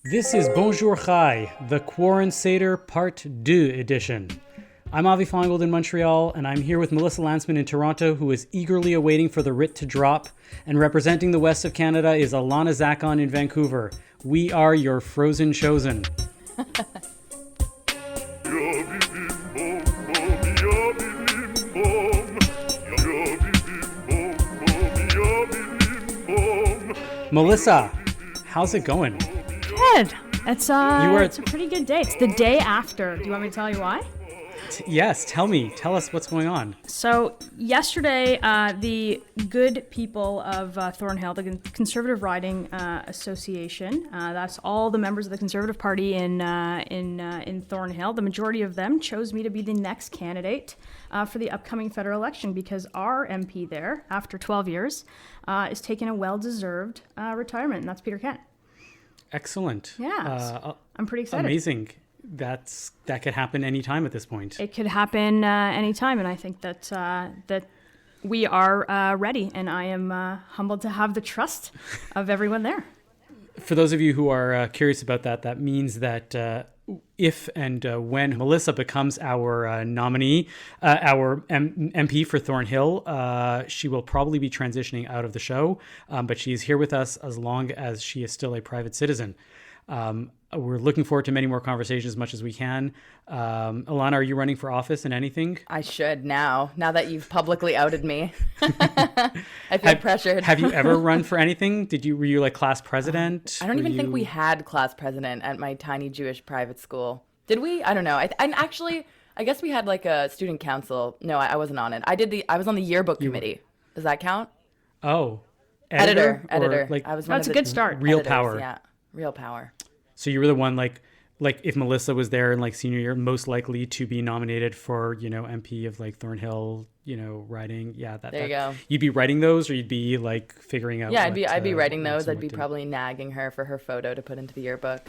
This is Bonjour Chai, the Quaran-seder Part Deux edition. I'm Avi Finegold in Montreal, and I'm here with Melissa Lantsman in Toronto, who is eagerly awaiting for the writ to drop. And representing the west of Canada is Ilana Zackon in Vancouver. We are your frozen chosen. Melissa, how's it going? Good. It's a pretty good day. It's the day after. Do you want me to tell you why? Yes, tell me. Tell us what's going on. So yesterday, the good people of Thornhill, the Conservative Riding Association, that's all the members of the Conservative Party in Thornhill, the majority of them chose me to be the next candidate for the upcoming federal election because our MP there, after 12 years, is taking a well-deserved retirement, and that's Peter Kent. Excellent. Yeah, I'm pretty excited. Amazing. That could happen anytime at this point. It could happen anytime, and I think that we are ready, and I am humbled to have the trust of everyone there. For those of you who are curious about that, that means that if and when Melissa becomes our nominee, our MP for Thornhill, she will probably be transitioning out of the show, but she is here with us as long as she is still a private citizen. We're looking forward to many more conversations as much as we can. Ilana, are you running for office in anything? I should now that you've publicly outed me. I feel pressured. Have you ever run for anything? Were you like class president? I don't even think we had class president at my tiny Jewish private school. Did we? I don't know. I guess we had like a student council. No, I wasn't on it. I was on the yearbook committee. Does that count? Oh, editor. Like, I was that's a good start. Real editors, power. Yeah, real power. So you were the one like if Melissa was there in like senior year, most likely to be nominated for, MP of like Thornhill, writing. Yeah. There you go. You'd be writing those, or you'd be like figuring out. Yeah, I'd be writing those. I'd be probably nagging her for her photo to put into the yearbook.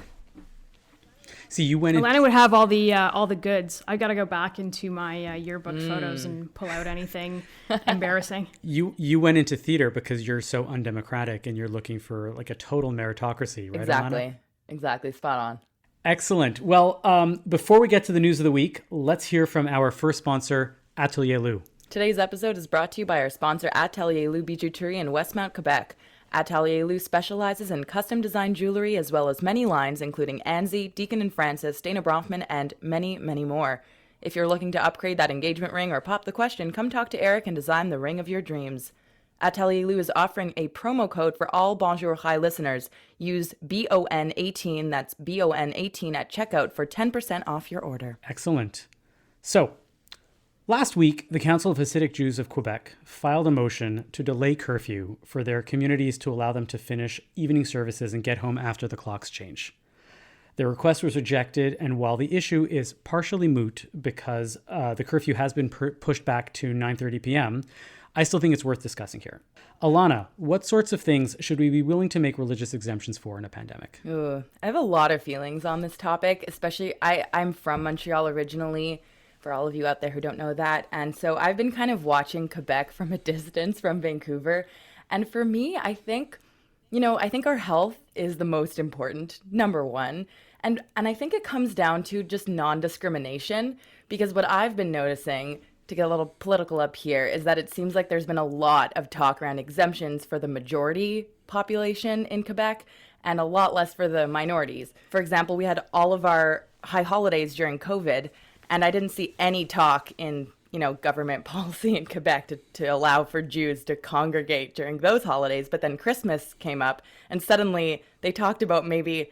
See, you went. Ilana would have all the goods. I got to go back into my yearbook photos and pull out anything embarrassing. You went into theater because you're so undemocratic and you're looking for like a total meritocracy, right? Ilana? Exactly. Spot on. Excellent. Well, before we get to the news of the week, let's hear from our first sponsor, Atelier Lou. Today's episode is brought to you by our sponsor, Atelier Lou Bijouterie in Westmount, Quebec. Atelier Lou specializes in custom design jewelry as well as many lines, including Anzi, Deacon and Francis, Dana Bronfman, and many, many more. If you're looking to upgrade that engagement ring or pop the question, come talk to Eric and design the ring of your dreams. Atelier Lou is offering a promo code for all Bonjour Chai listeners. Use BON18, that's BON18 at checkout for 10% off your order. Excellent. So, last week, the Council of Hasidic Jews of Quebec filed a motion to delay curfew for their communities to allow them to finish evening services and get home after the clocks change. Their request was rejected, and while the issue is partially moot because the curfew has been pushed back to 9:30 p.m., I still think it's worth discussing here. Ilana, what sorts of things should we be willing to make religious exemptions for in a pandemic? Ooh, I have a lot of feelings on this topic, especially I'm from Montreal originally, for all of you out there who don't know that. And so I've been kind of watching Quebec from a distance from Vancouver. And for me, I think our health is the most important, number one. And I think it comes down to just non-discrimination, because what I've been noticing, to get a little political up here, is that it seems like there's been a lot of talk around exemptions for the majority population in Quebec and a lot less for the minorities. For example, we had all of our high holidays during COVID, and I didn't see any talk in government policy in Quebec to allow for Jews to congregate during those holidays. But then Christmas came up, and suddenly they talked about maybe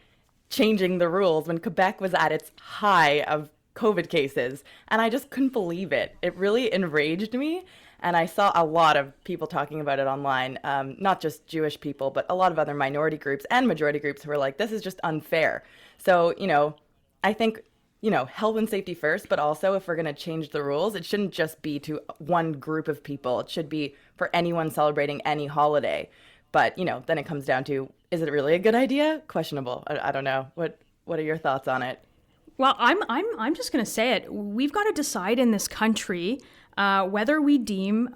changing the rules when Quebec was at its high of COVID cases, and I just couldn't believe it. It really enraged me, and I saw a lot of people talking about it online, not just Jewish people, but a lot of other minority groups and majority groups who were like, this is just unfair. So, I think, health and safety first, but also if we're going to change the rules, it shouldn't just be to one group of people. It should be for anyone celebrating any holiday. But, then it comes down to, is it really a good idea? Questionable. I don't know. What are your thoughts on it? Well, I'm just going to say it. We've got to decide in this country whether we deem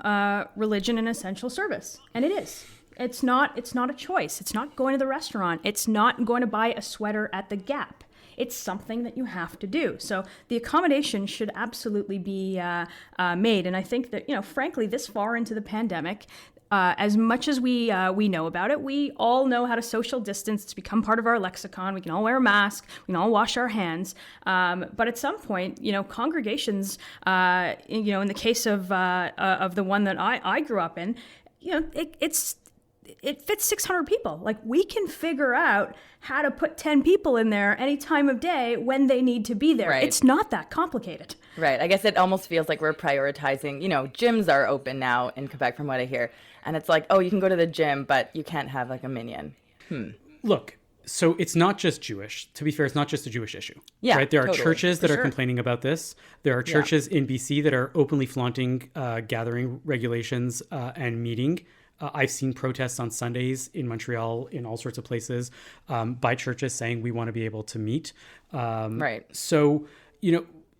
religion an essential service, and it is. It's not a choice. It's not going to the restaurant. It's not going to buy a sweater at the Gap. It's something that you have to do. So the accommodation should absolutely be made. And I think that, frankly, this far into the pandemic, as much as we know about it, we all know how to social distance. It's become part of our lexicon. We can all wear a mask. We can all wash our hands. But at some point, congregations, in the case of the one that I grew up in, it fits 600 people. Like, we can figure out how to put 10 people in there any time of day when they need to be there. Right. It's not that complicated. Right. I guess it almost feels like we're prioritizing, gyms are open now in Quebec from what I hear. And it's like, oh, you can go to the gym, but you can't have like a minion. Look, so it's not just Jewish. To be fair, it's not just a Jewish issue. Yeah, right? There are totally. churches that For are sure. complaining about this. There are churches in BC that are openly flaunting gathering regulations and meeting. I've seen protests on Sundays in Montreal, in all sorts of places, by churches saying we want to be able to meet. Right. So,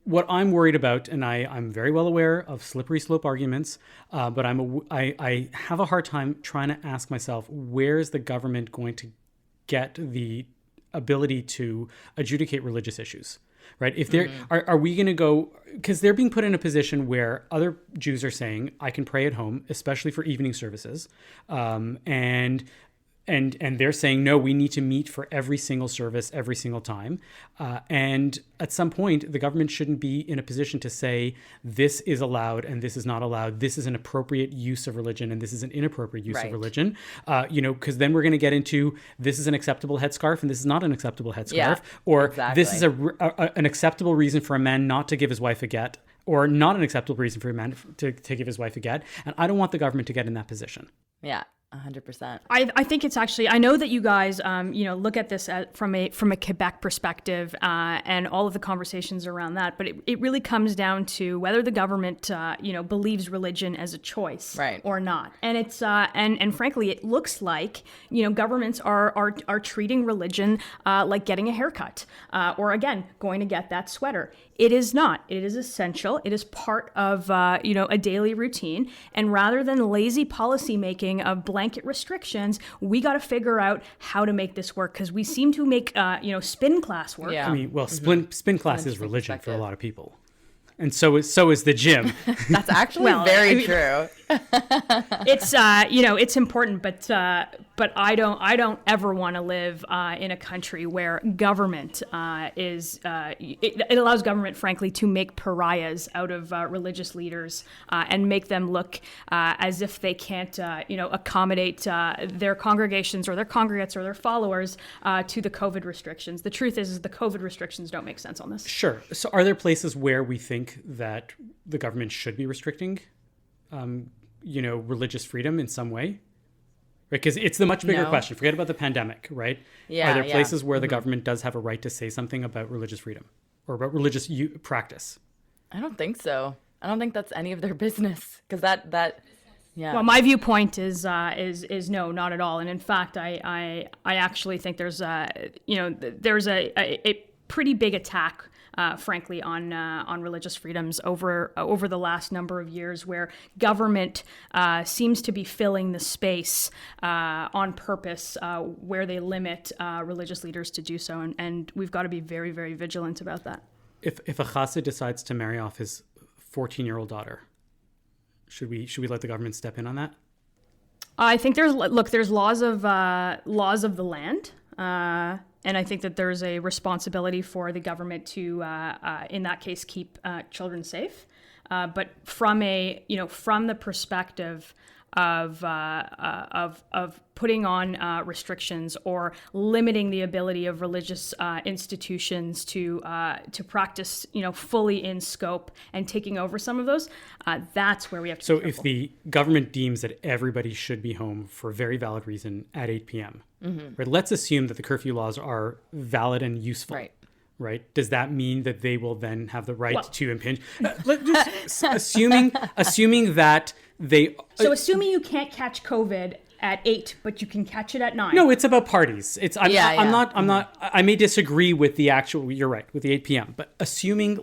what I'm worried about, and I'm very well aware of slippery slope arguments, but I have a hard time trying to ask myself, where is the government going to get the ability to adjudicate religious issues? Right? If they're, are we going to go, because they're being put in a position where other Jews are saying, I can pray at home, especially for evening services. And they're saying, no, we need to meet for every single service, every single time. And at some point, the government shouldn't be in a position to say, this is allowed and this is not allowed. This is an appropriate use of religion and this is an inappropriate use of religion. Because then we're going to get into, this is an acceptable headscarf and this is not an acceptable headscarf. This is an acceptable reason for a man not to give his wife a get, or not an acceptable reason for a man to give his wife a get. And I don't want the government to get in that position. Yeah. 100%. I think it's actually, I know that you guys, look at this from a Quebec perspective and all of the conversations around that, but it really comes down to whether the government, believes religion as a choice or not. And it's, and frankly, it looks like, governments are treating religion like getting a haircut or, again, going to get that sweater. It is not. It is essential. It is part of, a daily routine. And rather than lazy policymaking of blanket restrictions, we got to figure out how to make this work, because we seem to make, spin class work. Yeah. I mean, well, spin class is religion for a lot of people. And so is the gym. That's actually very true. It's it's important, but I don't ever want to live in a country where government it allows government, frankly, to make pariahs out of religious leaders and make them look as if they can't accommodate their congregations or their congregates or their followers to the COVID restrictions. The truth is the COVID restrictions don't make sense on this. Sure. So are there places where we think that the government should be restricting religious freedom in some way? Because it's the much bigger question. Forget about the pandemic, right? Yeah, are there places where the government does have a right to say something about religious freedom or about religious practice? I don't think so. I don't think that's any of their business, because yeah. Well, my viewpoint is no, not at all. And in fact, I actually think there's a pretty big attack, frankly, on religious freedoms over the last number of years, where government seems to be filling the space on purpose, where they limit religious leaders to do so, and we've got to be very, very vigilant about that. If a chassid decides to marry off his 14-year-old daughter, should we let the government step in on that? I think there's laws of the land. And I think that there's a responsibility for the government to, in that case, keep children safe. But from the perspective of putting on restrictions or limiting the ability of religious institutions to practice, fully in scope and taking over some of those, that's where we have to. So be careful. if the government deems that everybody should be home for a very valid reason at 8 p.m., right? Let's assume that the curfew laws are valid and useful. Right. Does that mean that they will then have the right to impinge? Assuming that they. So assuming you can't catch COVID at 8, but you can catch it at 9. No, it's about parties. I'm not. I may disagree with the actual. You're right with the 8 p.m. But assuming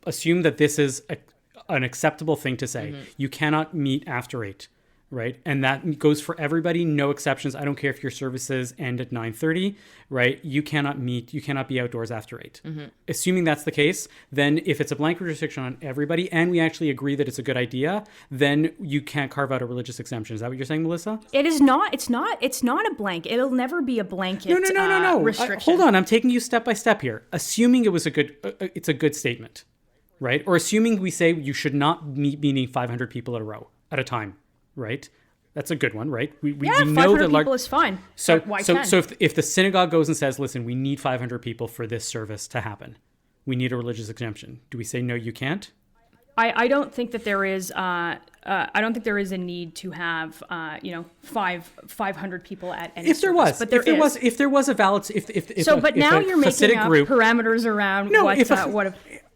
assume that this is an acceptable thing to say. You cannot meet after 8. right? And that goes for everybody, no exceptions. I don't care if your services end at 9:30, right? You cannot meet, you cannot be outdoors after 8. Assuming that's the case, then if it's a blanket restriction on everybody and we actually agree that it's a good idea, then you can't carve out a religious exemption. Is that what you're saying, Melissa? It is not. It's not a blanket. It'll never be a blanket. No. Restriction. Hold on, I'm taking you step by step here. Assuming it was it's a good statement, right? Or assuming we say you should not meeting 500 people at a time. Right, that's a good one, right? We know 500 that people is fine. So why so 10? so if the synagogue goes and says, "Listen, we need 500 people for this service to happen. We need a religious exemption." Do we say no? You can't. I don't think that there is. I don't think there is a need to have 500 people at any. If there service, was, but there is. If there was a valid, if so, but now you're making up group, parameters around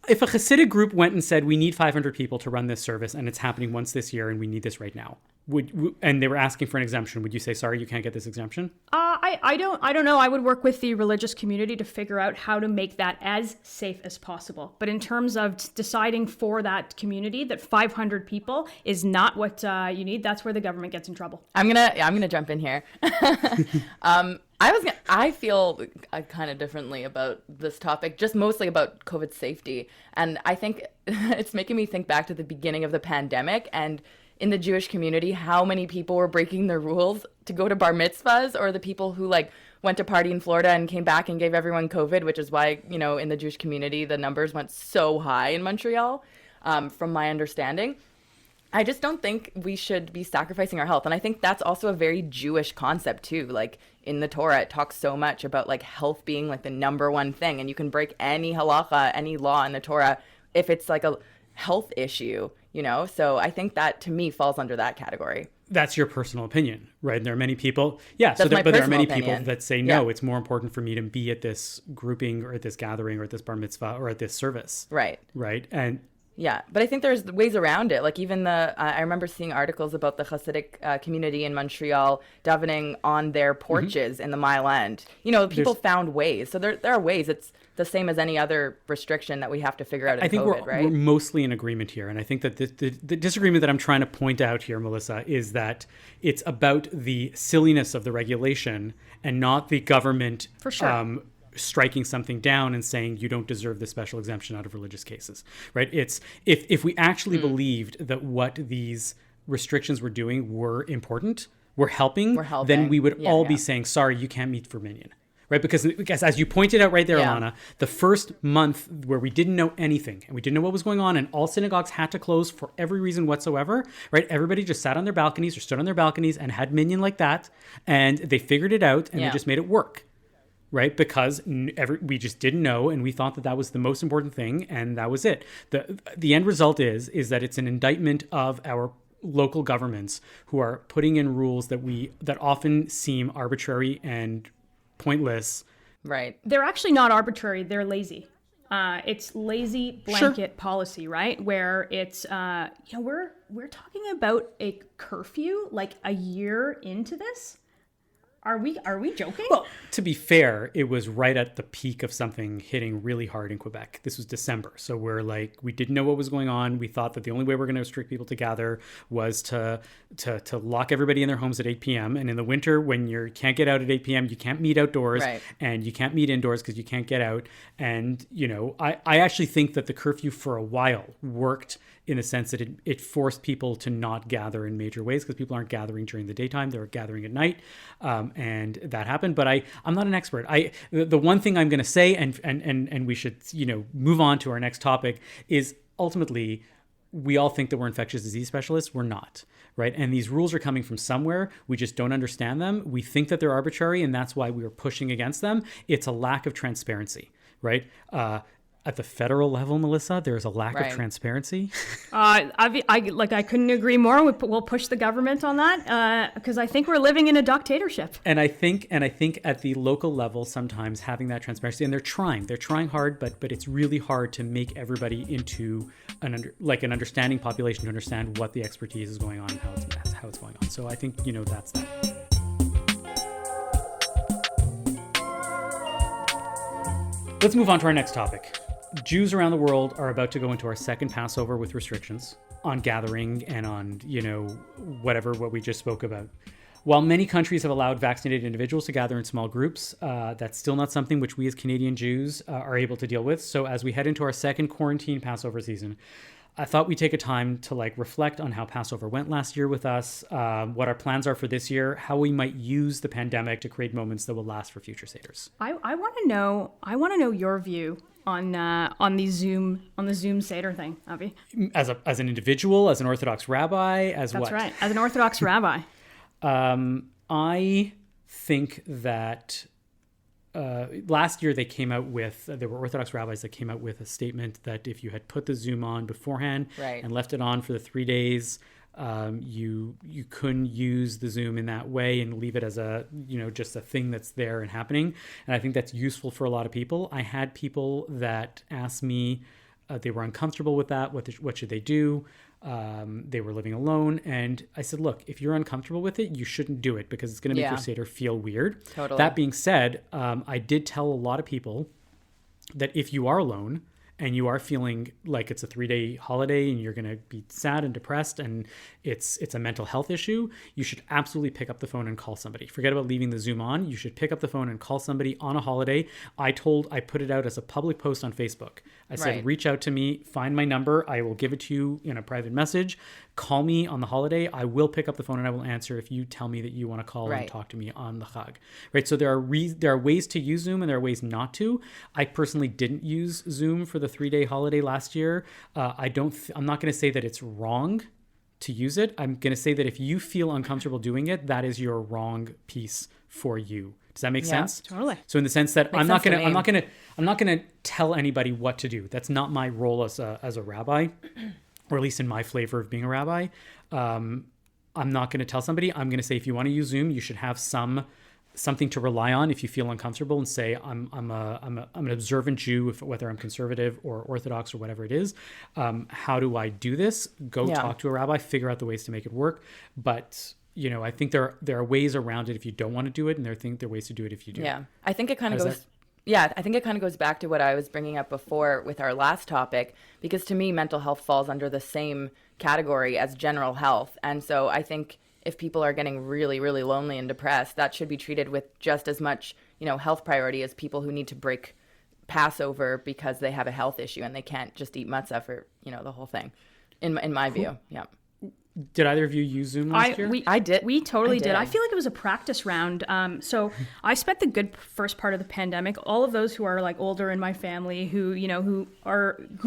if a Hasidic group went and said, we need 500 people to run this service and it's happening once this year and we need this right now, and they were asking for an exemption, would you say, sorry, you can't get this exemption? I don't know. I would work with the religious community to figure out how to make that as safe as possible. But in terms of deciding for that community that 500 people is not what you need, that's where the government gets in trouble. I'm gonna jump in here. I feel kind of differently about this topic, just mostly about COVID safety. And I think it's making me think back to the beginning of the pandemic and in the Jewish community, how many people were breaking the rules to go to bar mitzvahs, or the people who went to party in Florida and came back and gave everyone COVID, which is why, in the Jewish community, the numbers went so high in Montreal, from my understanding. I just don't think we should be sacrificing our health. And I think that's also a very Jewish concept too. In the Torah, it talks so much about health being the number one thing. And you can break any halacha, any law in the Torah if it's a health issue, So I think that to me falls under that category. That's your personal opinion, right? And there are many people, but there are many people that say, no, it's more important for me to be at this grouping or at this gathering or at this bar mitzvah or at this service. Right. Right. And yeah, but I think there's ways around it. Even I remember seeing articles about the Hasidic community in Montreal davening on their porches in the Mile End. People found ways. So there are ways. It's the same as any other restriction that we have to figure out in COVID, right? We're mostly in agreement here. And I think that the disagreement that I'm trying to point out here, Melissa, is that it's about the silliness of the regulation and not the government for sure. Striking something down and saying you don't deserve the special exemption out of religious cases, right? It's if we actually believed that what these restrictions were doing were important, were helping, then we would all be saying, sorry, you can't meet for minyan, right? Because as you pointed out right there, Ilana, the first month where we didn't know anything and we didn't know what was going on and all synagogues had to close for every reason whatsoever, right? Everybody just sat on their balconies or stood on their balconies and had minyan like that, and they figured it out and they just made it work. Right, because we just didn't know, and we thought that was the most important thing, and that was it. The end result is that it's an indictment of our local governments who are putting in rules that often seem arbitrary and pointless. Right. They're actually not arbitrary. They're lazy. It's lazy blanket policy, right? Where it's we're talking about a curfew a year into this. Are we joking? Well, to be fair, it was right at the peak of something hitting really hard in Quebec. This was December. So we didn't know what was going on. We thought that the only way we're going to restrict people to gather was to lock everybody in their homes at 8 p.m. And in the winter, when you can't get out at 8 p.m., you can't meet outdoors, right, and you can't meet indoors because you can't get out. And, I actually think that the curfew for a while worked in the sense that it forced people to not gather in major ways because people aren't gathering during the daytime. They were gathering at night. And that happened. But I'm not an expert. The one thing I'm going to say, and we should, move on to our next topic, is ultimately we all think that we're infectious disease specialists. We're not, right? And these rules are coming from somewhere. We just don't understand them. We think that they're arbitrary, and that's why we are pushing against them. It's a lack of transparency, right? At the federal level, Melissa, there's a lack of transparency. I couldn't agree more. We'll push the government on that because I think we're living in a dictatorship. And I think at the local level, sometimes having that transparency, and they're trying hard, but it's really hard to make everybody into an understanding population to understand what the expertise is going on and how it's going on. So I think that's that. Let's move on to our next topic. Jews around the world are about to go into our second Passover with restrictions. on gathering and on, what we just spoke about. While many countries have allowed vaccinated individuals to gather in small groups, that's still not something which we as Canadian Jews are able to deal with. So as we head into our second quarantine Passover season, I thought we'd take a time to reflect on how Passover went last year with us, what our plans are for this year, how we might use the pandemic to create moments that will last for future Seders. I want to know your view on the Zoom Seder thing, Avi. As an individual, as an Orthodox rabbi, as That's what? right. As an Orthodox rabbi. I think that last year there were Orthodox rabbis that came out with a statement that if you had put the Zoom on beforehand and left it on for the 3 days, you couldn't use the Zoom in that way and leave it as just a thing that's there and happening. And I think that's useful for a lot of people. I had people that asked me, they were uncomfortable with that. What should they do? They were living alone. And I said, look, if you're uncomfortable with it, you shouldn't do it because it's going to make your Seder feel weird. Totally. That being said, I did tell a lot of people that if you are alone and you are feeling like it's a 3-day holiday and you're going to be sad and depressed and it's a mental health issue, you should absolutely pick up the phone and call somebody. Forget about leaving the Zoom on. You should pick up the phone and call somebody on a holiday. I put it out as a public post on Facebook. I said, reach out to me, find my number. I will give it to you in a private message. Call me on the holiday. I will pick up the phone and I will answer if you tell me that you want to call and talk to me on the Chag. Right. So there are ways to use Zoom and there are ways not to. I personally didn't use Zoom for the 3-day holiday last year. I'm not going to say that it's wrong to use it. I'm going to say that if you feel uncomfortable doing it, that is your wrong piece for you. Does that make sense? Totally. So in the sense that I'm not going to tell anybody what to do. That's not my role as a rabbi, or at least in my flavor of being a rabbi. I'm not going to tell somebody. I'm going to say, if you want to use Zoom, you should have something to rely on if you feel uncomfortable, and say, I'm an observant Jew, whether I'm conservative or Orthodox or whatever it is. How do I do this? Go talk to a rabbi, figure out the ways to make it work. But I think there are ways around it if you don't want to do it, and there are ways to do it if you do. Yeah, I think it kind of goes. Yeah, I think it kind of goes back to what I was bringing up before with our last topic, because to me, mental health falls under the same category as general health. And so I think if people are getting really, really lonely and depressed, that should be treated with just as much, health priority as people who need to break Passover because they have a health issue and they can't just eat matzah for, the whole thing, in my view. Yeah. Did either of you use Zoom last year? I did. We totally did. I feel like it was a practice round. So I spent the good first part of the pandemic. All of those who are older in my family, who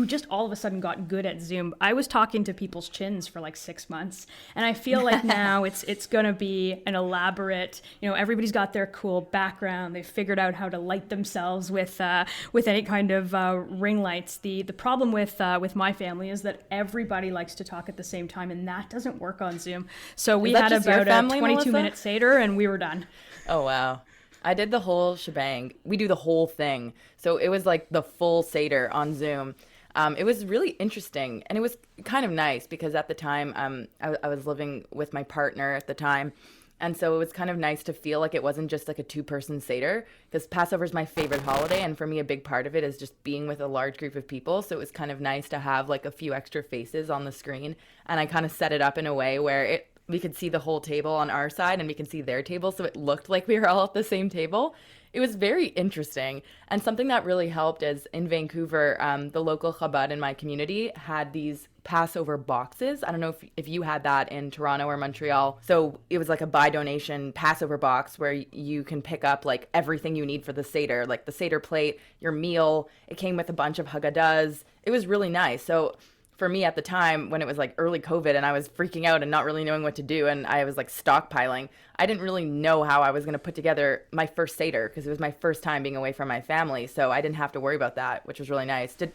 just all of a sudden got good at Zoom. I was talking to people's chins for 6 months, and I feel like now it's going to be an elaborate. Everybody's got their cool background. They've figured out how to light themselves with any kind of ring lights. The problem with my family is that everybody likes to talk at the same time, and that doesn't work on Zoom. So we had about a 22-minute Seder and we were done. Oh, wow. I did the whole shebang. We do the whole thing. So it was the full Seder on Zoom. It was really interesting. And it was kind of nice because at the time, I was living with my partner at the time. And so it was kind of nice to feel like it wasn't just a 2-person Seder, because Passover is my favorite holiday. And for me, a big part of it is just being with a large group of people. So it was kind of nice to have a few extra faces on the screen. And I kind of set it up in a way where we could see the whole table on our side and we could see their table. So it looked like we were all at the same table. It was very interesting. And something that really helped is in Vancouver, the local Chabad in my community had these Passover boxes. I don't know if you had that in Toronto or Montreal. So it was a buy donation Passover box where you can pick up everything you need for the Seder, the Seder plate, your meal. It came with a bunch of Haggadahs. It was really nice. So for me at the time when it was early COVID and I was freaking out and not really knowing what to do and I was stockpiling, I didn't really know how I was going to put together my first Seder because it was my first time being away from my family. So I didn't have to worry about that, which was really nice. Did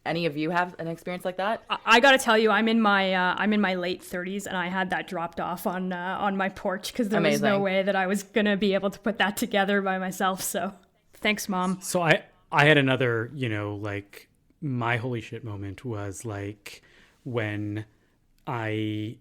any of you have an experience like that? I got to tell you, I'm in my late 30s and I had that dropped off on my porch because there was no way that I was going to be able to put that together by myself. So thanks, Mom. So I had another, my holy shit moment was when I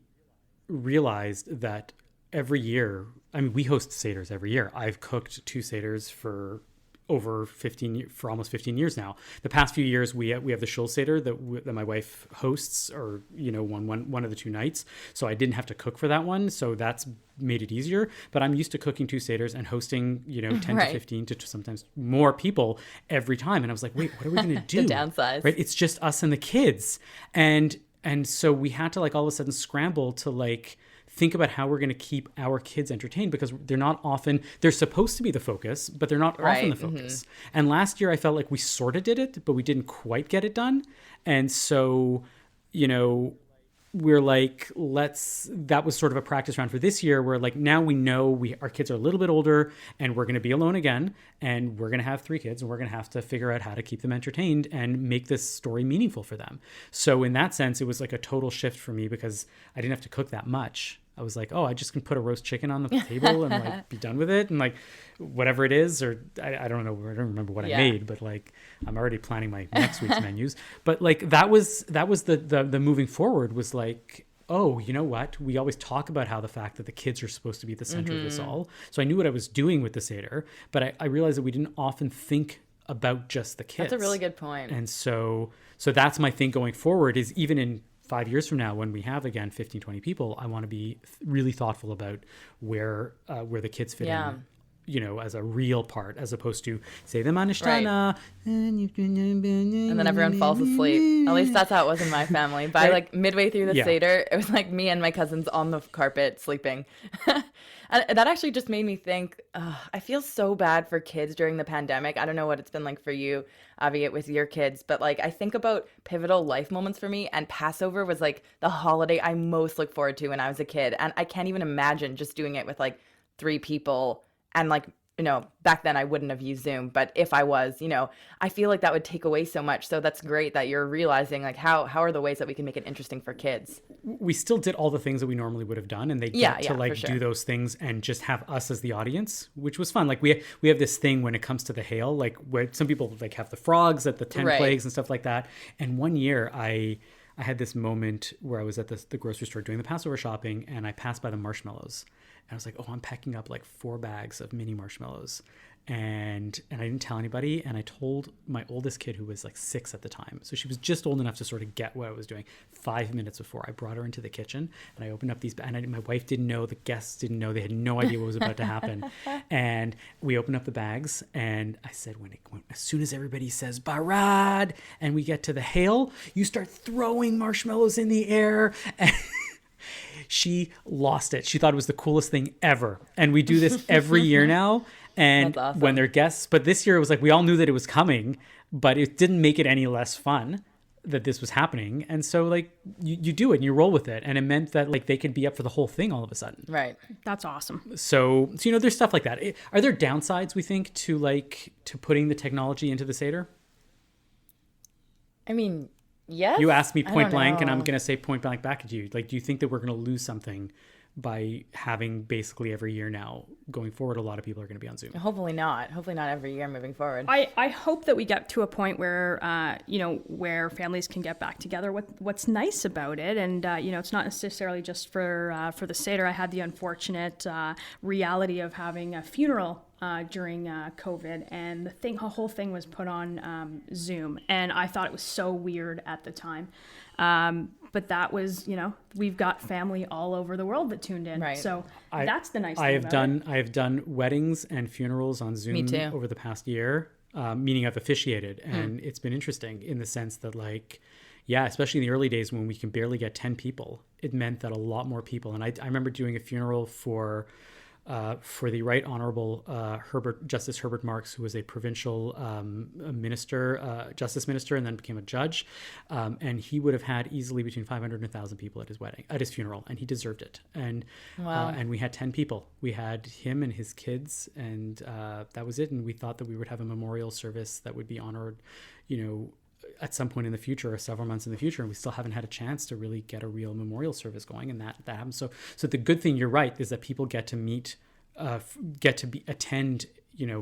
realized that every year, we host Seders every year. I've cooked 2 Seders for for almost 15 years now. The past few years, we have the Shul Seder that my wife hosts, or, one of the two nights. So I didn't have to cook for that one. So that's made it easier. But I'm used to cooking 2 Seders and hosting, 10 to 15 to sometimes more people every time. And I was like, wait, what are we going to do? The downsize. Right? It's just us and the kids. And so we had to like all of a sudden scramble to like think about how we're going to keep our kids entertained, because they're supposed to be the focus, but they're not often the focus. And last year I felt like we sort of did it, but we didn't quite get it done. And so, we're like, that was sort of a practice round for this year, where like now we know our kids are a little bit older and we're going to be alone again, and we're going to have 3 kids, and we're going to have to figure out how to keep them entertained and make this story meaningful for them. So in that sense, it was like a total shift for me, because I didn't have to cook that much. I was like, I just can put a roast chicken on the table and like be done with it, and like whatever it is, or I don't know, I don't remember what I made, but like I'm already planning my next week's menus. But like that was the moving forward, was like, you know what? We always talk about how the fact that the kids are supposed to be at the center of this all. So I knew what I was doing with the Seder, but I realized that we didn't often think about just the kids. That's a really good point. And so that's my thing going forward, is even in 5 years from now, when we have again 15, 20 people, I want to be really thoughtful about where the kids fit in, as a real part, as opposed to say the Manishtana. And then everyone falls asleep. At least that's how it was in my family. By like midway through the Seder, it was like me and my cousins on the carpet sleeping. And that actually just made me think, I feel so bad for kids during the pandemic. I don't know what it's been like for you, Avi, with your kids, but like I think about pivotal life moments for me, and Passover was like the holiday I most look forward to when I was a kid. And I can't even imagine just doing it with like 3 people. And like, back then I wouldn't have used Zoom, but if I was, I feel like that would take away so much. So that's great that you're realizing like how are the ways that we can make it interesting for kids. We still did all the things that we normally would have done, and they get to like do those things and just have us as the audience, which was fun. Like we have this thing when it comes to the hail, like where some people like have the frogs at the 10 plagues and stuff like that. And one year I had this moment where I was at the grocery store doing the Passover shopping, and I passed by the marshmallows. And I was like, I'm packing up like 4 bags of mini marshmallows. And I didn't tell anybody. And I told my oldest kid, who was like 6 at the time. So she was just old enough to sort of get what I was doing. 5 minutes before I brought her into the kitchen, and I opened up these, and my wife didn't know, the guests didn't know, they had no idea what was about to happen. And we opened up the bags, and I said, as soon as everybody says Barad, and we get to the hail, you start throwing marshmallows in the air. And she lost it. She thought it was the coolest thing ever. And we do this every year now. And awesome. When they're guests, but this year it was like, we all knew that it was coming, but it didn't make it any less fun that this was happening. And so like you do it and you roll with it. And it meant that like they could be up for the whole thing all of a sudden. Right. That's awesome. So there's stuff like that. Are there downsides, we think, to putting the technology into the Seder? I mean, yes. You asked me point blank, and I'm going to say point blank back at you. Like, do you think that we're going to lose something by having basically every year now going forward, a lot of people are going to be on Zoom? Hopefully not every year moving forward. I hope that we get to a point where where families can get back together. What's nice about it, and it's not necessarily just for the Seder. I had the unfortunate reality of having a funeral during COVID, and the whole thing was put on Zoom, and I thought it was so weird at the time. But that was, we've got family all over the world that tuned in. Right. So that's the nice thing I have done weddings and funerals on Zoom over the past year, meaning I've officiated, and it's been interesting in the sense that especially in the early days when we can barely get 10 people, it meant that a lot more people. And I remember doing a funeral for the Right Honorable Justice Herbert Marks, who was a provincial justice minister, and then became a judge. And he would have had easily between 500 and 1,000 people at his funeral, and he deserved it. And and we had 10 people. We had him and his kids, and that was it. And we thought that we would have a memorial service that would be honored, at some point in the future, or several months in the future, and we still haven't had a chance to really get a real memorial service going, and that happens. So the good thing, you're right, is that people get to meet, attend,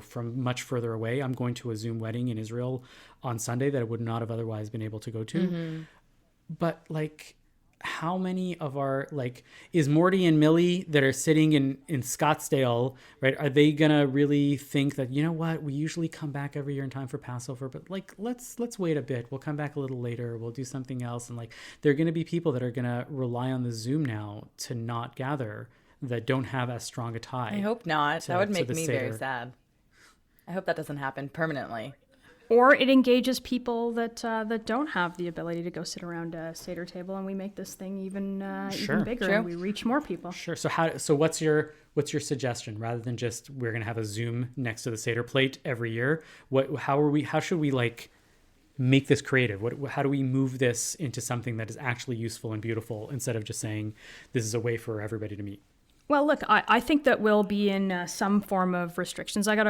from much further away. I'm going to a Zoom wedding in Israel on Sunday that I would not have otherwise been able to go to. Mm-hmm. But how many of our, like, is Morty and Millie that are sitting in Scottsdale, right? Are they gonna really think that, you know what, we usually come back every year in time for Passover, but like, let's wait a bit. We'll come back a little later. We'll do something else. And like, there are gonna be people that are gonna rely on the Zoom now to not gather, that don't have as strong a tie. I hope not. That would make me Seder. very sad. I hope that doesn't happen permanently. Or it engages people that don't have the ability to go sit around a Seder table, and we make this thing even bigger, and we reach more people. Sure. So what's your suggestion? Rather than just we're going to have a Zoom next to the Seder plate every year, how should we like make this creative? How do we move this into something that is actually useful and beautiful, instead of just saying this is a way for everybody to meet? Well, look, I think that we'll be in some form of restrictions. I got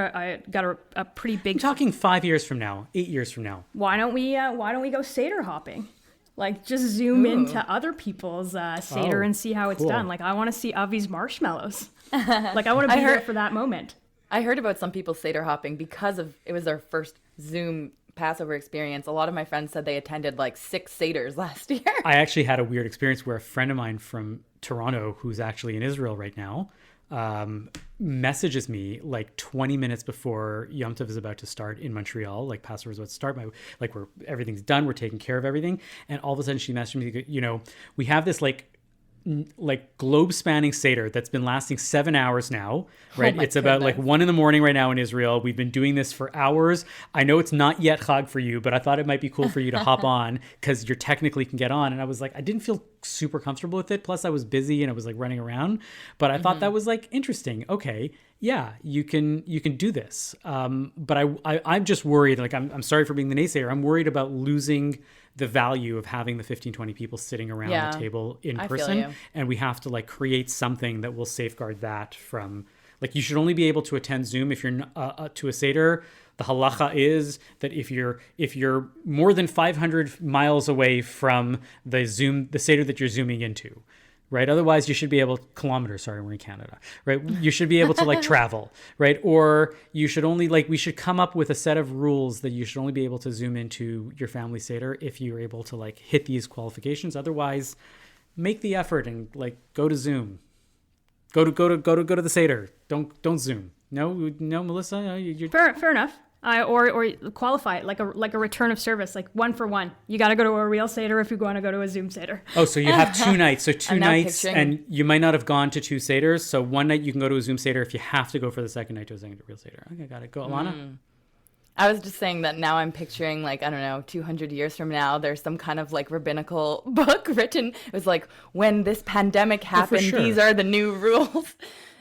a pretty big. I'm talking 5 years from now, 8 years from now. Why don't we go Seder hopping? Like, just zoom into other people's Seder and see how it's done. Like, I want to see Avi's marshmallows. Like, I want to be there for that moment. I heard about some people Seder hopping because it was their first Zoom Passover experience. A lot of my friends said they attended like 6 Seders last year. I actually had a weird experience where a friend of mine from Toronto, who's actually in Israel right now, messages me like 20 minutes before Yom Tov is about to start in Montreal. Like, Passover is about to start. Everything's done. We're taking care of everything. And all of a sudden she messaged me, you know, we have this like globe spanning Seder that's been lasting 7 hours now, right? It's about like 1 a.m. right now in Israel. We've been doing this for hours. I know it's not yet Chag for you, but I thought it might be cool for you to hop on because you technically can get on. And I was like, I didn't feel super comfortable with it. Plus I was busy and I was like running around, but I thought that was like interesting. Okay. Yeah, you can do this. But I'm just worried, like, I'm sorry for being the naysayer. I'm worried about losing the value of having the 15, 20 people sitting around the table in person. And we have to like create something that will safeguard that from, like, you should only be able to attend Zoom if you're to a Seder. The halacha is that if you're more than 500 miles away from the Seder that you're zooming into, right? Otherwise, you should be able, kilometers, sorry, we're in Canada, right? You should be able to like travel, right? Or you should only we should come up with a set of rules that you should only be able to zoom into your family Seder if you're able to like hit these qualifications. Otherwise, make the effort and like go to Zoom. Go to the Seder. Don't Zoom. No, Melissa, you're... Fair enough. Or qualify it like a return of service, like 1 for 1. You got to go to a real Seder if you want to go to a Zoom Seder. Oh, so you have 2 nights. So 2 nights, and you might not have gone to 2 Seders. So one night you can go to a Zoom Seder if you have to go for the second night to a real Seder. Okay, got it. Go, Ilana. I was just saying that now I'm picturing, like, I don't know, 200 years from now, there's some kind of like rabbinical book written. It was like, when this pandemic happened, these are the new rules.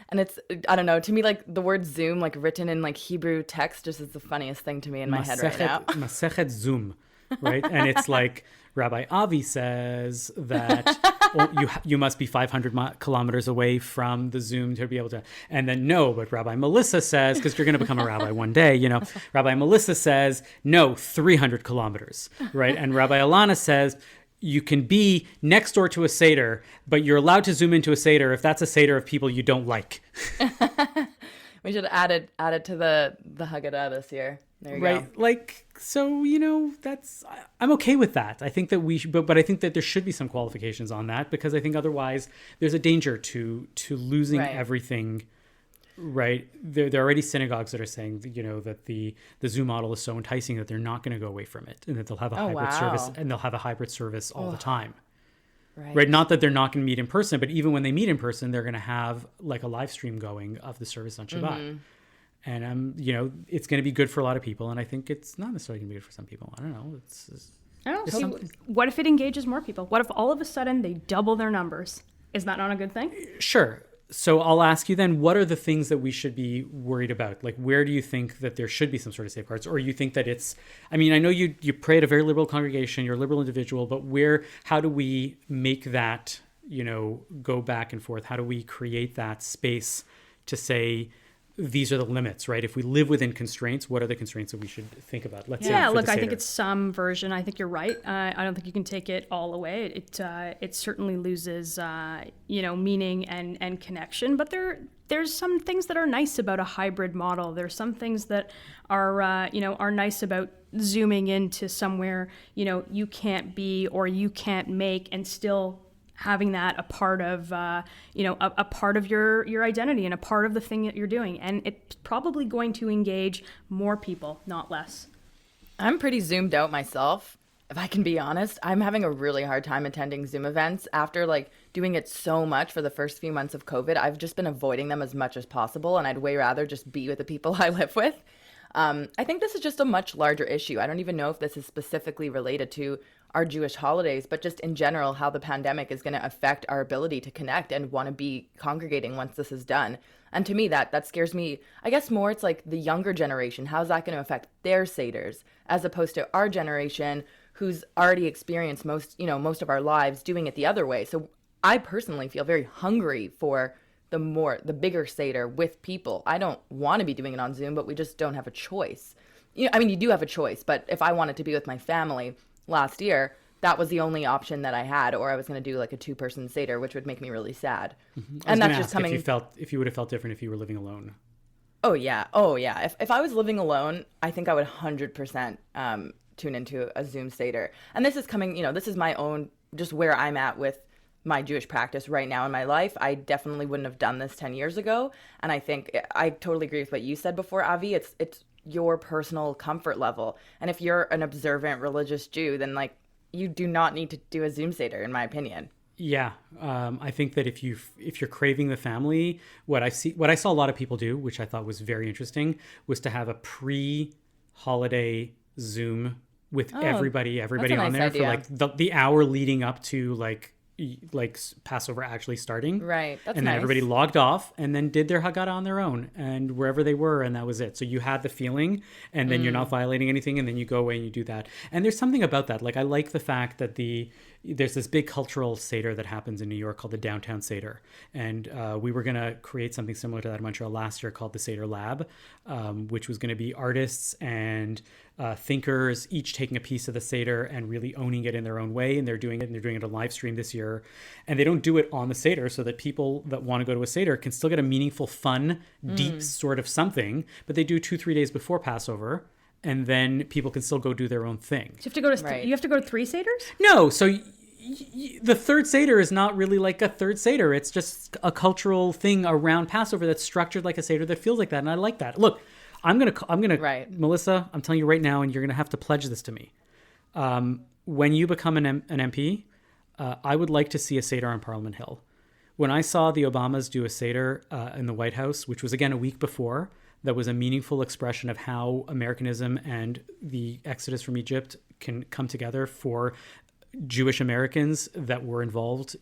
And it's, I don't know, to me, like, the word Zoom, like, written in, like, Hebrew text just is the funniest thing to me in my head right now. Masechet Zoom, right? And it's like, Rabbi Avi says that you must be 500 kilometers away from the Zoom to be able to, and then no, but Rabbi Melissa says, because you're going to become a rabbi one day, you know, Rabbi Melissa says, no, 300 kilometers, right? And Rabbi Ilana says, you can be next door to a Seder, but you're allowed to zoom into a Seder if that's a Seder of people you don't like. We should add it to the Haggadah this year. There you go. Like, so, you know, I'm okay with that. I think that we should, but I think that there should be some qualifications on that, because I think otherwise there's a danger to losing everything. Right. There are already synagogues that are saying, you know, that the Zoom model is so enticing that they're not going to go away from it, and that they'll have a hybrid service, and they'll have a hybrid service all the time. Right. Not that they're not going to meet in person, but even when they meet in person, they're going to have like a live stream going of the service on Shabbat. And, you know, it's going to be good for a lot of people. And I think it's not necessarily going to be good for some people. I don't know. I don't know. What if it engages more people? What if all of a sudden they double their numbers? Is that not a good thing? Sure. So I'll ask you then, what are the things that we should be worried about? Like, where do you think that there should be some sort of safeguards? Or you think that it's, I mean, I know you pray at a very liberal congregation, you're a liberal individual, but how do we make that, you know, go back and forth? How do we create that space to say, these are the limits, right? If we live within constraints, what are the constraints that we should think about? Let's say look, I think it's some version. I think you're right. I don't think you can take it all away. It certainly loses, meaning and connection. But there's some things that are nice about a hybrid model. There's some things that are nice about zooming into somewhere, you know, you can't be or you can't make and still having that a part of, a part of your identity and a part of the thing that you're doing. And it's probably going to engage more people, not less. I'm pretty zoomed out myself. If I can be honest, I'm having a really hard time attending Zoom events after doing it so much for the first few months of COVID. I've just been avoiding them as much as possible, and I'd way rather just be with the people I live with. I think this is just a much larger issue. I don't even know if this is specifically related to our Jewish holidays, but just in general, how the pandemic is going to affect our ability to connect and want to be congregating once this is done. And to me, that scares me. I guess more it's the younger generation. How's that going to affect their Seders as opposed to our generation who's already experienced most of our lives doing it the other way. So I personally feel very hungry for the bigger Seder with people. I don't want to be doing it on Zoom, but we just don't have a choice. You do have a choice, but if I wanted to be with my family last year, that was the only option that I had, or I was going to do a 2-person Seder, which would make me really sad. Mm-hmm. And that's just coming. If you would have felt different if you were living alone. Oh yeah. If I was living alone, I think I would 100% tune into a Zoom Seder. And this is coming, this is my own, just where I'm at with my Jewish practice right now in my life. I definitely wouldn't have done this 10 years ago. And I think I totally agree with what you said before, Avi. It's your personal comfort level. And if you're an observant religious Jew, then you do not need to do a Zoom Seder, in my opinion. Yeah, I think that if you're craving the family, what I saw a lot of people do, which I thought was very interesting, was to have a pre-holiday Zoom with everybody on there idea. For the hour leading up to Passover actually starting. Right. That's and then nice. Everybody logged off and then did their Haggadah on their own and wherever they were, and that was it. So you had the feeling, and then you're not violating anything, and then you go away and you do that. And there's something about that. I like the fact that there's this big cultural Seder that happens in New York called the Downtown Seder. And we were going to create something similar to that in Montreal last year called the Seder Lab, which was going to be artists and thinkers each taking a piece of the Seder and really owning it in their own way. And they're doing it on live stream this year. And they don't do it on the Seder so that people that want to go to a Seder can still get a meaningful, fun, deep sort of something. But they do 2-3 days before Passover. And then people can still go do their own thing. So you have to go to 3 Seders? No. So the third Seder is not really like a third Seder. It's just a cultural thing around Passover that's structured like a Seder that feels like that. And I like that. Look, I'm going to, right. Melissa, I'm telling you right now, and you're going to have to pledge this to me. When you become an MP, I would like to see a Seder on Parliament Hill. When I saw the Obamas do a Seder in the White House, which was again a week before, that was a meaningful expression of how Americanism and the exodus from Egypt can come together for Jewish Americans that were involved,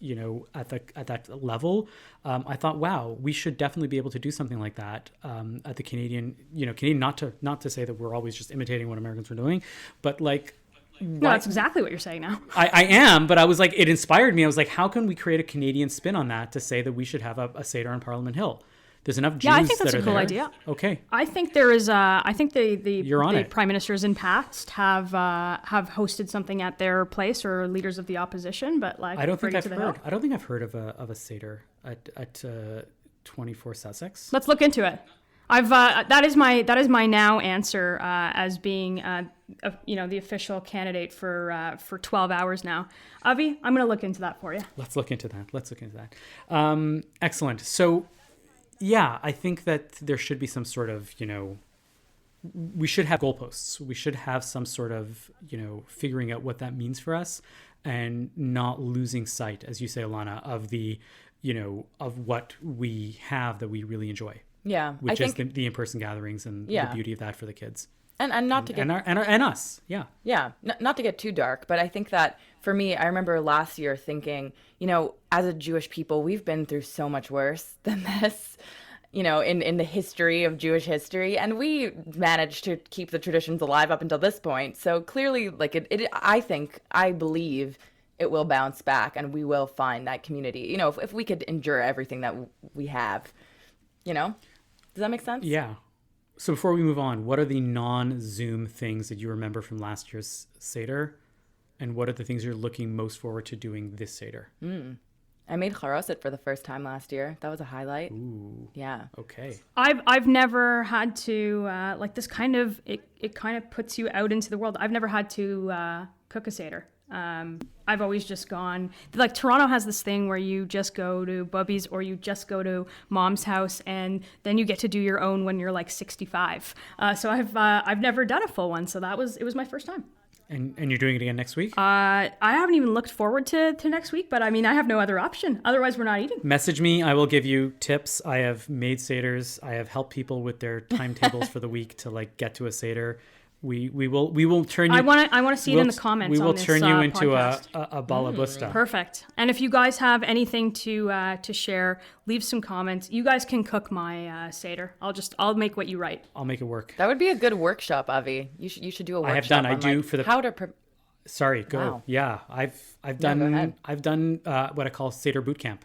at that level. I thought, wow, we should definitely be able to do something like that at the Canadian, not to say that we're always just imitating what Americans were doing, but No, that's exactly what you're saying now. I am, but I was it inspired me. I was how can we create a Canadian spin on that to say that we should have a Seder on Parliament Hill? There's enough Jews. Yeah, I think that's that a cool there. idea. Okay. I think there is. I think the prime ministers in past have hosted something at their place, or leaders of the opposition. But I don't think I've heard. I don't think I've heard of a Seder at 24 Sussex. Let's look into it. That is my now answer as being the official candidate for 12 hours now. Avi, I'm going to look into that for you. Let's look into that. Excellent. So. Yeah, I think that there should be some sort of, we should have goalposts. We should have some sort of, figuring out what that means for us and not losing sight, as you say, Ilana, of of what we have that we really enjoy. Yeah. Which is the in-person gatherings and the beauty of that for the kids. And not to get... And us, yeah. Yeah, not to get too dark, but I think that for me, I remember last year thinking, as a Jewish people, we've been through so much worse than this, in the history of Jewish history, and we managed to keep the traditions alive up until this point. So clearly, I believe it will bounce back and we will find that community, if we could endure everything that we have, Does that make sense? Yeah. So before we move on, what are the non-Zoom things that you remember from last year's Seder? And what are the things you're looking most forward to doing this Seder? I made charoset for the first time last year. That was a highlight. Ooh. Yeah. Okay. I've never had to this kind of it kind of puts you out into the world. I've never had to cook a Seder. I've always just gone, like Toronto has this thing where you just go to Bubby's or you just go to mom's house and then you get to do your own when you're like 65. So I've never done a full one. So it was my first time. And you're doing it again next week? I haven't even looked forward to next week, but I mean, I have no other option. Otherwise, we're not eating. Message me. I will give you tips. I have made seders. I have helped people with their timetables for the week to like get to a seder. We will turn you. I want to see it in the comments. We will turn you into podcast. a balabusta. Perfect. And if you guys have anything to share, leave some comments. You guys can cook my seder. I'll make what you write. I'll make it work. That would be a good workshop, Avi. You should do a workshop. I have done. I do like for the how to. Sorry, go. Wow. Yeah, I've done what I call seder boot camp,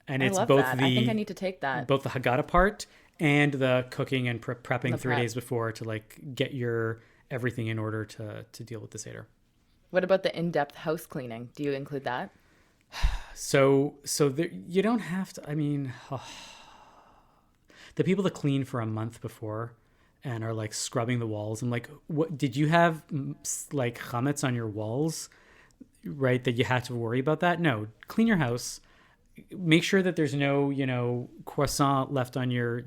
and it's both that. the. I think I need to take that. Both the Haggadah part and the cooking and prepping The 3 prep. days before to like get your everything in order to deal with the seder. What about the in-depth house cleaning? Do you include that? So there, you don't have to. I mean, the people that clean for a month before and are like scrubbing the walls. I'm like, what did you have like chametz on your walls, right? That you had to worry about that? No, clean your house. Make sure that there's no, croissant left on your,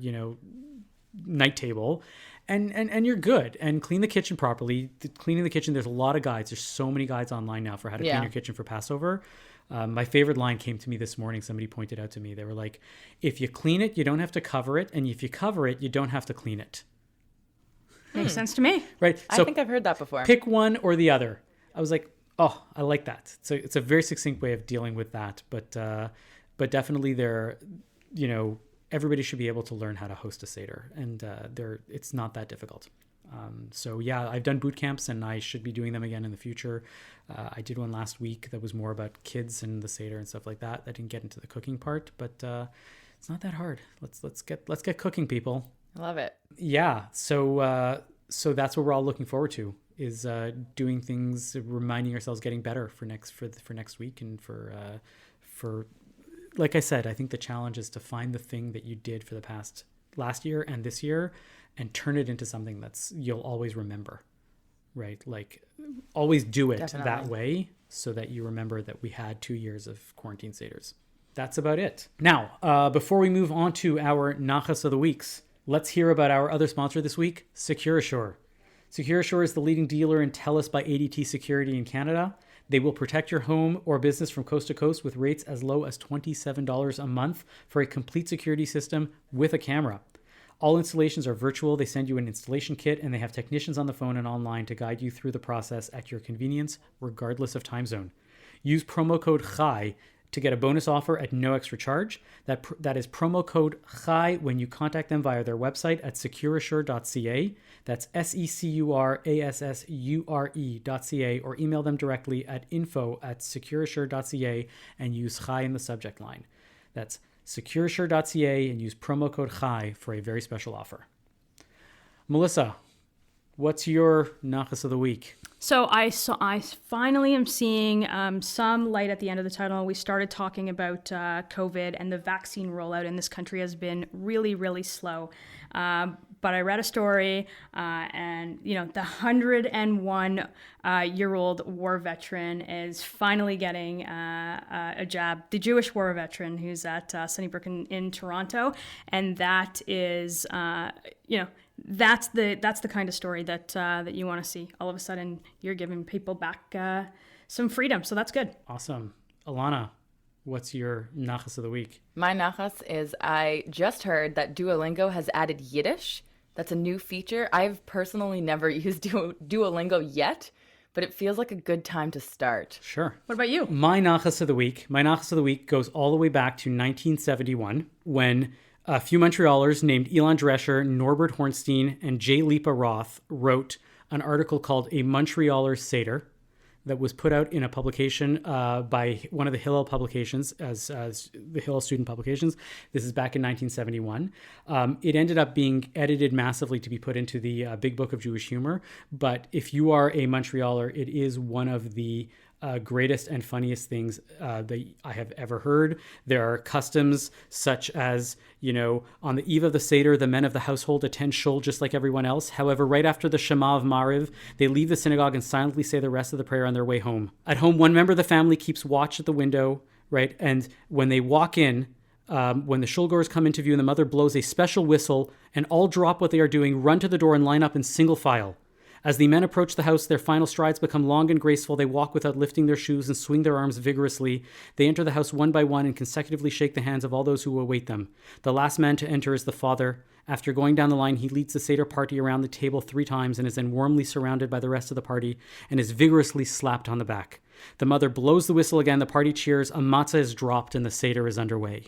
night table and you're good. And clean the kitchen properly. Cleaning the kitchen, there's a lot of guides. There's so many guides online now for how to clean your kitchen for Passover. My favorite line came to me this morning. Somebody pointed out to me. They were like, if you clean it, you don't have to cover it. And if you cover it, you don't have to clean it. Makes sense to me. Right. So I think I've heard that before. Pick one or the other. I was like, oh, I like that. So it's a very succinct way of dealing with that. But definitely everybody should be able to learn how to host a seder, and it's not that difficult. So yeah, I've done boot camps and I should be doing them again in the future. I did one last week that was more about kids and the seder and stuff like that. I didn't get into the cooking part, but it's not that hard. Let's get cooking, people. I love it. Yeah. So that's what we're all looking forward to, is doing things, reminding ourselves, getting better for next week, and for like I said, I think the challenge is to find the thing that you did for the last year and this year and turn it into something you'll always remember, right? Like always do it that way so that you remember that we had 2 years of quarantine seders. That's about it. Now, before we move on to our nachas of the weeks, let's hear about our other sponsor this week, SecureAssure. SecureAssure is the leading dealer in TELUS by ADT Security in Canada. They will protect your home or business from coast to coast with rates as low as $27 a month for a complete security system with a camera. All installations are virtual. They send you an installation kit, and they have technicians on the phone and online to guide you through the process at your convenience, regardless of time zone. Use promo code CHAI to get a bonus offer at no extra charge. That is promo code CHAI when you contact them via their website at secureassure.ca. That's SECURASSURE.ca, or email them directly at info@secureassure.ca and use CHAI in the subject line. That's secureassure.ca and use promo code CHAI for a very special offer. Melissa, what's your nachas of the week? So I finally am seeing some light at the end of the tunnel. We started talking about COVID, and the vaccine rollout in this country has been really, really slow. But I read a story, and the 101-year-old war veteran is finally getting a jab. The Jewish war veteran who's at Sunnybrook in Toronto, and that is, that's the kind of story that you want to see. All of a sudden, you're giving people back some freedom, so that's good. Awesome. Ilana, what's your nachas of the week? My nachas is I just heard that Duolingo has added Yiddish. That's a new feature. I've personally never used Duolingo yet, but it feels like a good time to start. Sure. What about you? My nachas of the week goes all the way back to 1971 when a few Montrealers named Elon Drescher, Norbert Hornstein, and J. Lipa Roth wrote an article called A Montrealer Seder that was put out in a publication by one of the Hillel publications, as the Hillel student publications. This is back in 1971. It ended up being edited massively to be put into the Big Book of Jewish Humor. But if you are a Montrealer, it is one of the greatest and funniest things that I have ever heard. There are customs such as, on the eve of the Seder, the men of the household attend shul just like everyone else. However, right after the Shema of Mariv, they leave the synagogue and silently say the rest of the prayer on their way home. At home, one member of the family keeps watch at the window, right? And when they walk in, when the shulgoers come into view, the mother blows a special whistle, and all drop what they are doing, run to the door, and line up in single file. As the men approach the house, their final strides become long and graceful. They walk without lifting their shoes and swing their arms vigorously. They enter the house one by one and consecutively shake the hands of all those who await them. The last man to enter is the father. After going down the line, he leads the Seder party around the table 3 times and is then warmly surrounded by the rest of the party and is vigorously slapped on the back. The mother blows the whistle again. The party cheers. A matzah is dropped and the Seder is underway.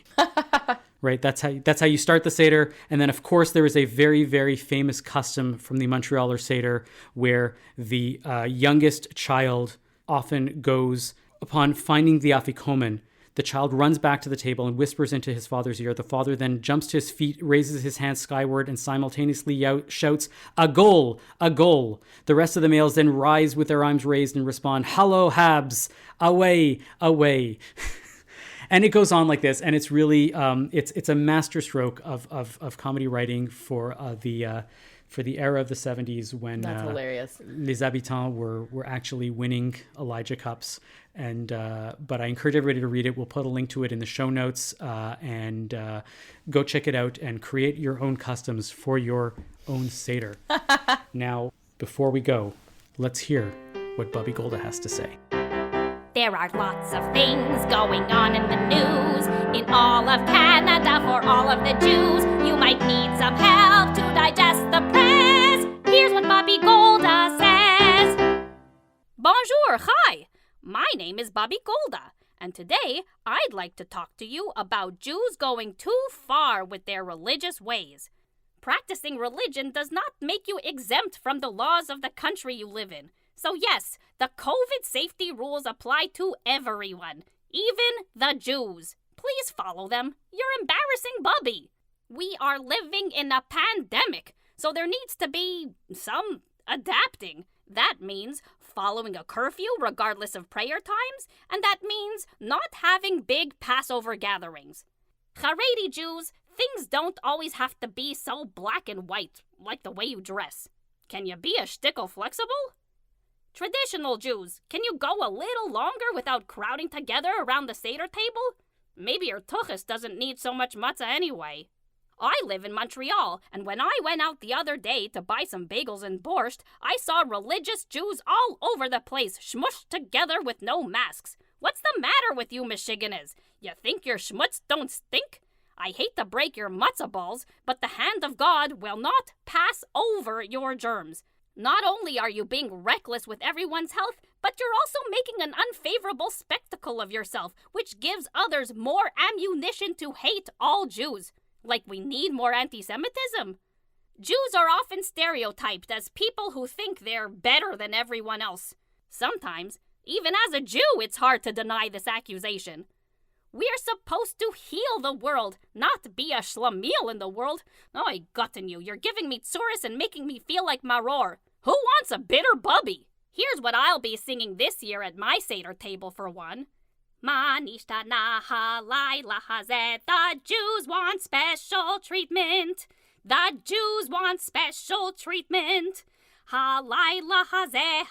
Right, that's how you start the Seder. And then, of course, there is a very, very famous custom from the Montrealer Seder where the youngest child often goes, upon finding the afikomen, the child runs back to the table and whispers into his father's ear. The father then jumps to his feet, raises his hands skyward, and simultaneously shouts, "A goal! A goal!" The rest of the males then rise with their arms raised and respond, "Hallo, Habs! Away! Away!" And it goes on like this, and it's really it's a masterstroke of comedy writing for the era of the 70s when That's hilarious. Les Habitants were actually winning Elijah Cups, and but I encourage everybody to read it. We'll put a link to it in the show notes, and go check it out and create your own customs for your own Seder. Now, before we go, let's hear what Bubby Golda has to say. There are lots of things going on in the news in all of Canada for all of the Jews. You might need some help to digest the press. Here's what Bubby Golda says. Bonjour Chai. My name is Bubby Golda, and today I'd like to talk to you about Jews going too far with their religious ways. Practicing religion does not make you exempt from the laws of the country you live in. So yes, the COVID safety rules apply to everyone, even the Jews. Please follow them. You're embarrassing Bubby. We are living in a pandemic, so there needs to be some adapting. That means following a curfew regardless of prayer times, and that means not having big Passover gatherings. Haredi Jews, things don't always have to be so black and white, like the way you dress. Can you be a shtickle flexible? Traditional Jews, can you go a little longer without crowding together around the Seder table? Maybe your tuchus doesn't need so much matzah anyway. I live in Montreal, and when I went out the other day to buy some bagels and borscht, I saw religious Jews all over the place, smushed together with no masks. What's the matter with you, Michiganers? You think your schmutz don't stink? I hate to break your matzah balls, but the hand of God will not pass over your germs. Not only are you being reckless with everyone's health, but you're also making an unfavorable spectacle of yourself, which gives others more ammunition to hate all Jews. Like we need more anti-Semitism. Jews are often stereotyped as people who think they're better than everyone else. Sometimes, even as a Jew, it's hard to deny this accusation. We're supposed to heal the world, not be a schlemiel in the world. Oh, I gotten you. You're giving me tsuris and making me feel like maror. Who wants a bitter Bubby? Here's what I'll be singing this year at my Seder table for one. Ma nishtana halayla hazeh. The Jews want special treatment. The Jews want special treatment. Halayla hazeh,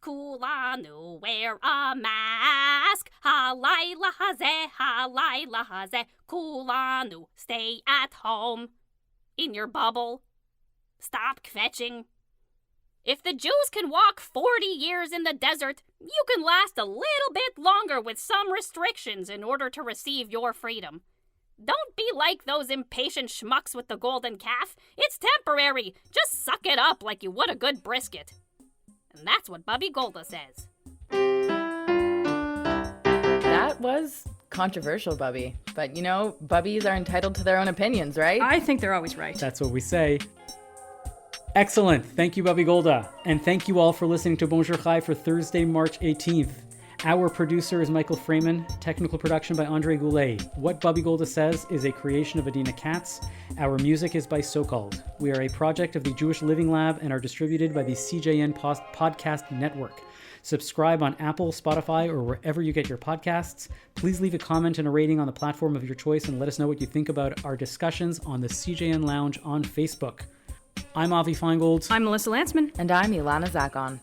kulanu wear a mask. Halayla hazeh, kulanu stay at home. In your bubble. Stop kvetching. If the Jews can walk 40 years in the desert, you can last a little bit longer with some restrictions in order to receive your freedom. Don't be like those impatient schmucks with the golden calf. It's temporary. Just suck it up like you would a good brisket. And that's what Bubby Golda says. That was controversial, Bubby. But, Bubbies are entitled to their own opinions, right? I think they're always right. That's what we say. Excellent. Thank you, Bubby Golda. And thank you all for listening to Bonjour Chai for Thursday, March 18th. Our producer is Michael Fraiman. Technical production by Andre Goulet. What Bubby Golda Says is a creation of Adina Katz. Our music is by Socalled. We are a project of the Jewish Living Lab and are distributed by the CJN Podcast Network. Subscribe on Apple, Spotify, or wherever you get your podcasts. Please leave a comment and a rating on the platform of your choice and let us know what you think about our discussions on the CJN Lounge on Facebook. I'm Avi Finegold. I'm Melissa Lantsman. And I'm Ilana Zackon.